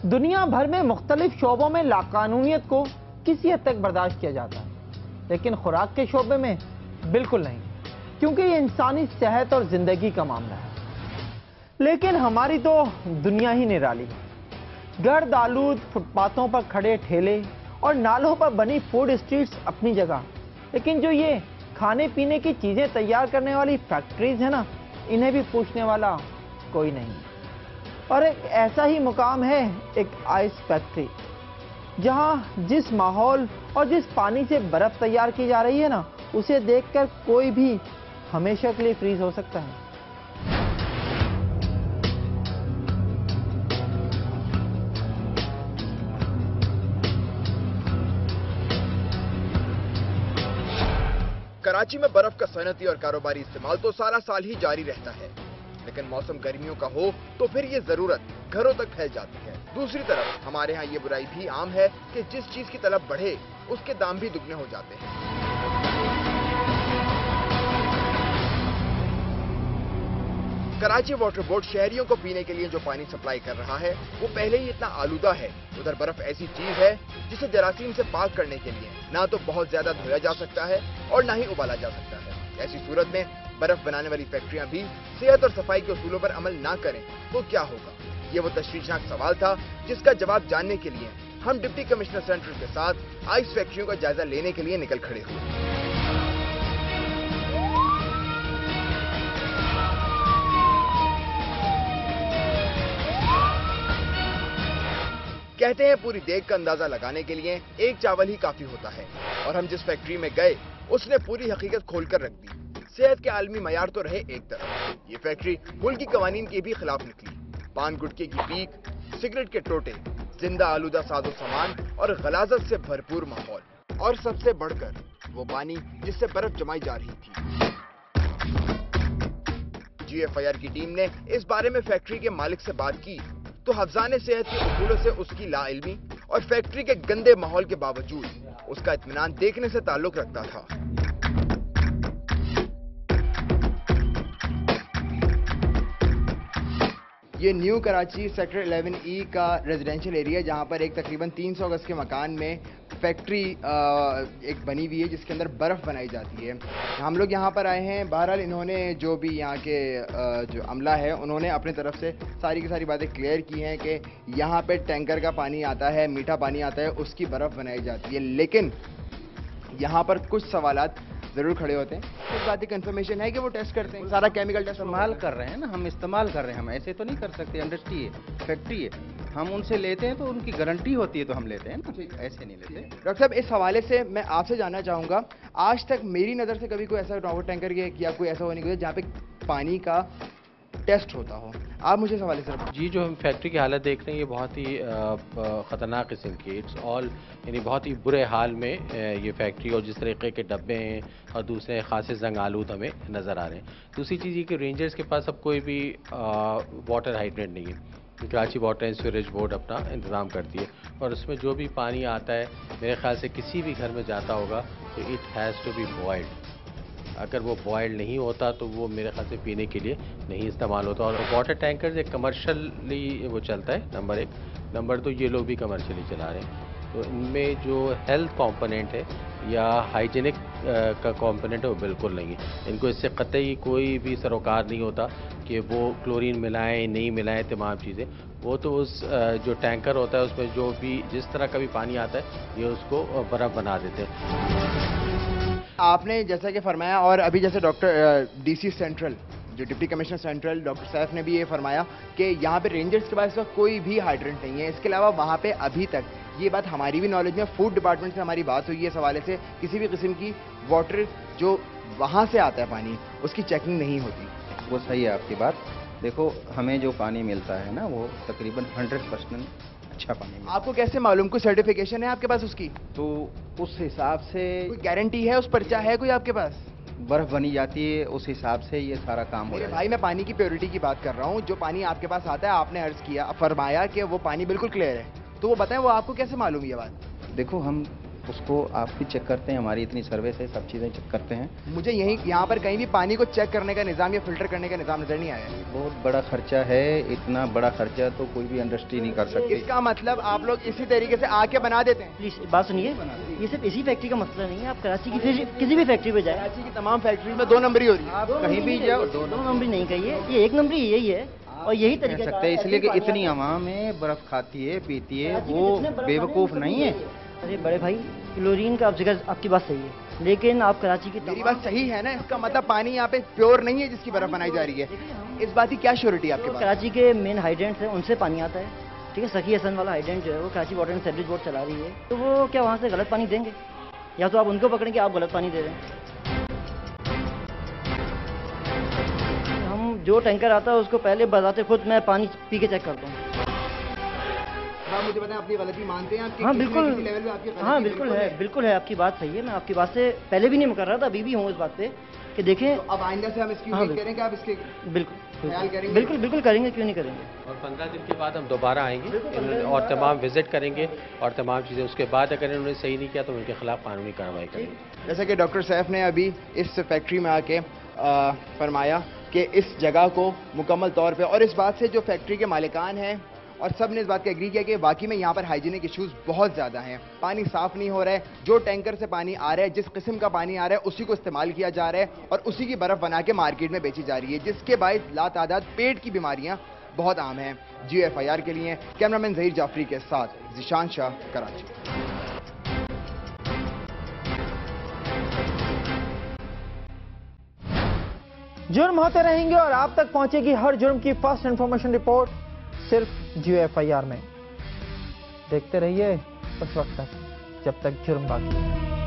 दुनिया भर में मुख्तलिफ शोबों में लाकानूनियत को किसी हद तक बर्दाश्त किया जाता है, लेकिन खुराक के शोबे में बिल्कुल नहीं, क्योंकि ये इंसानी सेहत और जिंदगी का मामला है। लेकिन हमारी तो दुनिया ही निराली है। गर्द आलूद फुटपाथों पर खड़े ठेले और नालों पर बनी फूड स्ट्रीट्स अपनी जगह, लेकिन जो ये खाने पीने की चीजें तैयार करने वाली फैक्ट्रीज है ना, इन्हें भी पूछने वाला कोई नहीं। और एक ऐसा ही मुकाम है एक आइस फैक्ट्री, जहां जिस माहौल और जिस पानी से बर्फ तैयार की जा रही है ना, उसे देखकर कोई भी हमेशा के लिए फ्रीज हो सकता है। कराची में बर्फ का सनती और कारोबारी इस्तेमाल तो सारा साल ही जारी रहता है, लेकिन मौसम गर्मियों का हो तो फिर ये जरूरत घरों तक फैल जाती है। दूसरी तरफ हमारे यहाँ ये बुराई भी आम है कि जिस चीज की तलब बढ़े उसके दाम भी दुगने हो जाते हैं। कराची वाटर बोर्ड शहरियों को पीने के लिए जो पानी सप्लाई कर रहा है वो पहले ही इतना आलूदा है। उधर बर्फ ऐसी चीज है जिसे जरासीम से पाक करने के लिए ना तो बहुत ज्यादा धोया जा सकता है और ना ही उबाला जा सकता है। ऐसी सूरत में बर्फ बनाने वाली फैक्ट्रियां भी सेहत और सफाई के उसूलों पर अमल ना करें तो क्या होगा? ये वो तशवीशनाक सवाल था जिसका जवाब जानने के लिए हम डिप्टी कमिश्नर सेंट्रल के साथ आइस फैक्ट्रियों का जायजा लेने के लिए निकल खड़े हुए। कहते हैं पूरी देग का अंदाजा लगाने के लिए एक चावल ही काफी होता है, और हम जिस फैक्ट्री में गए उसने पूरी हकीकत खोलकर रख दी। सेहत के आलमी मयार तो रहे एक तरफ, ये फैक्ट्री मुल्क की कवानीन के भी खिलाफ निकली। पान गुटके की पीक, सिगरेट के टोटे, जिंदा आलूदा साजो सामान और गलाजत से भरपूर माहौल, और सबसे बढ़कर वो पानी जिससे बर्फ जमाई जा रही थी। GFIR की टीम ने इस बारे में फैक्ट्री के मालिक से बात की तो हफ्जाने सेहत के उसूलों से उसकी लाइल्मी और फैक्ट्री के गंदे माहौल के बावजूद उसका इत्मीनान देखने से ताल्लुक रखता था। ये न्यू कराची सेक्टर 11E का रेजिडेंशियल एरिया, जहां पर एक तकरीबन 300 गज के मकान में फैक्ट्री एक बनी हुई है जिसके अंदर बर्फ़ बनाई जाती है। हम लोग यहाँ पर आए हैं। बहरहाल इन्होंने जो भी यहाँ के जो अमला है उन्होंने अपनी तरफ से सारी की सारी बातें क्लियर की हैं कि यहाँ पे टैंकर का पानी आता है, मीठा पानी आता है, उसकी बर्फ़ बनाई जाती है। लेकिन यहाँ पर कुछ सवालात ज़रूर खड़े होते हैं। इस बात की कंफर्मेशन है कि वो टेस्ट करते हैं, सारा केमिकल टेस्ट इस्तेमाल कर रहे हैं ना, हम इस्तेमाल कर रहे हैं। हम ऐसे तो नहीं कर सकते। इंडस्ट्री है, फैक्ट्री है, हम उनसे लेते हैं तो उनकी गारंटी होती है तो हम लेते हैं ना, ऐसे नहीं लेते। डॉक्टर साहब, इस हवाले से मैं आपसे जानना चाहूँगा, आज तक मेरी नज़र से कभी कोई ऐसा वाटर टैंकर या कोई ऐसा होने के जहाँ पे पानी का टेस्ट होता हो, आप मुझे सवाल सर। जी, जो हम फैक्ट्री की हालत देख रहे हैं ये बहुत ही ख़तरनाक किस्म की, इट्स ऑल यानी बहुत ही बुरे हाल में ये फैक्ट्री, और जिस तरीके के डब्बे हैं और दूसरे खासे जंग आलूद हमें नज़र आ रहे हैं। दूसरी चीज़ ये कि रेंजर्स के पास अब कोई भी वाटर हाइड्रेंट नहीं है। Karachi water and sewerage board अपना इंतज़ाम करती है, और उसमें जो भी पानी आता है मेरे ख्याल से किसी भी घर में जाता होगा तो it has to be boiled. अगर वो बॉयल नहीं होता तो वो मेरे ख्याल से पीने के लिए नहीं इस्तेमाल होता। और वाटर टैंकर एक कमर्शियली वो चलता है, नंबर 1। नंबर 2, ये लोग भी कमर्शियली चला रहे हैं, तो इनमें जो हेल्थ कंपोनेंट है या हाइजीनिक का कंपोनेंट है वो बिल्कुल नहीं है। इनको इससे कतई कोई भी सरोकार नहीं होता कि वो क्लोरीन मिलाएं नहीं मिलाएं, तमाम चीज़ें। वो तो उस जो टैंकर होता है उसमें जो भी जिस तरह का भी पानी आता है ये उसको बर्फ़ बना देते हैं। आपने जैसा कि फरमाया, और अभी जैसे डॉक्टर DC सेंट्रल जो deputy commissioner central doctor Saif ने भी ये फरमाया कि यहाँ पे रेंजर्स के पास कोई भी हाइड्रेंट नहीं है। इसके अलावा वहाँ पे अभी तक, ये बात हमारी भी नॉलेज में, फूड डिपार्टमेंट से हमारी बात हुई है इस हवाले से, किसी भी किस्म की वाटर जो वहाँ से आता है पानी उसकी चेकिंग नहीं होती। वो सही है आपकी बात। देखो, हमें जो पानी मिलता है ना वो तकरीबन 100% अच्छा पानी मिलता है। आपको कैसे मालूम? कोई सर्टिफिकेशन है आपके पास उसकी? तो उस हिसाब से कोई गारंटी है, उस पर्चा है कोई आपके पास? बर्फ बनी जाती है, उस हिसाब से ये सारा काम हो रहा है। भाई, मैं पानी की प्योरिटी की बात कर रहा हूँ। जो पानी आपके पास आता है, आपने अर्ज किया, फरमाया कि वो पानी बिल्कुल क्लियर है, तो वो बताएं वो आपको कैसे मालूम ये बात? देखो, हम उसको आप भी चेक करते हैं, हमारी इतनी सर्विस है, सब चीज़ें चेक करते हैं। मुझे यहाँ पर कहीं भी पानी को चेक करने का निज़ाम या फिल्टर करने का निज़ाम नज़र नहीं आया है। बहुत बड़ा खर्चा है, इतना बड़ा खर्चा तो कोई भी इंडस्ट्री नहीं कर सकती। इसका मतलब आप लोग इसी तरीके से आके बना देते हैं? प्लीज बात सुनिए, ये सिर्फ इसी फैक्ट्री का मसला नहीं है। आप कराची की किसी भी फैक्ट्री पे जाए, कराची की तमाम फैक्ट्री में 2 नंबरी हो रही है। आप कहीं भी जाओ, 2 नंबरी नहीं कहिए, ये 1 नंबरी यही है और यही कह तरीका सकते हैं, इसलिए कि इतनी आवाम है, बर्फ खाती है, पीती है, वो बेवकूफ़ नहीं है। अरे बड़े भाई, क्लोरीन का जिक्र आपकी बात सही है, लेकिन आप कराची की मेरी बात सही है ना? इसका मतलब पानी यहाँ पे प्योर नहीं है जिसकी बर्फ बनाई जा रही है। इस बात की क्या श्योरिटी है आपके पास? कराची के मेन हाइड्रेंट्स हैं, उनसे पानी आता है, ठीक है। सखी हसन वाला हाइड्रेंट जो है वो Karachi water and sewerage board चला रही है, तो वो क्या वहाँ से गलत पानी देंगे? या तो आप उनको पकड़ेंगे, आप गलत पानी दे रहे हैं। हम जो टैंकर आता है उसको पहले बताते खुद मैं पानी पी के चेक करता हूँ। आप मुझे बताएं, अपनी गलती मानते हैं आप? हाँ बिल्कुल, किसी लेवल पे आपकी गलती हाँ बिल्कुल है, बिल्कुल है, आपकी बात सही है। मैं आपकी बात से पहले भी नहीं मुकर रहा था, अभी भी हूँ इस बात पे कि देखें। तो अब आइंदा से हम इसकी हाँ, उम्मीद करें कि आप इसके बिल्कुल ख्याल करेंगे? बिल्कुल बिल्कुल करेंगे, क्यों नहीं करेंगे। और 15 दिन के बाद हम दोबारा आएंगे और तमाम विजिट करेंगे और तमाम चीज़ें, उसके बाद अगर इन्होंने सही नहीं किया तो उनके खिलाफ कानूनी कार्रवाई करेंगे। जैसा कि डॉक्टर सैफ ने अभी इस फैक्ट्री में आके फरमाया कि इस जगह को मुकम्मल तौर पे, और इस बात से जो फैक्ट्री के मालिकान हैं और सब ने इस बात का एग्री किया कि वाकई में यहाँ पर हाइजीनिक इश्यूज बहुत ज़्यादा हैं। पानी साफ़ नहीं हो रहा है, जो टैंकर से पानी आ रहा है, जिस किस्म का पानी आ रहा है उसी को इस्तेमाल किया जा रहा है और उसी की बर्फ़ बना के मार्केट में बेची जा रही है, जिसके बायस लातादाद पेट की बीमारियाँ बहुत आम हैं। GFIR के लिए कैमरामैन ज़हीर जाफरी के साथ ज़ीशान शाह, कराची। जुर्म होते रहेंगे और आप तक पहुंचेगी हर जुर्म की फर्स्ट इंफॉर्मेशन रिपोर्ट सिर्फ GFIR में। देखते रहिए उस वक्त तक जब तक जुर्म बाकी है।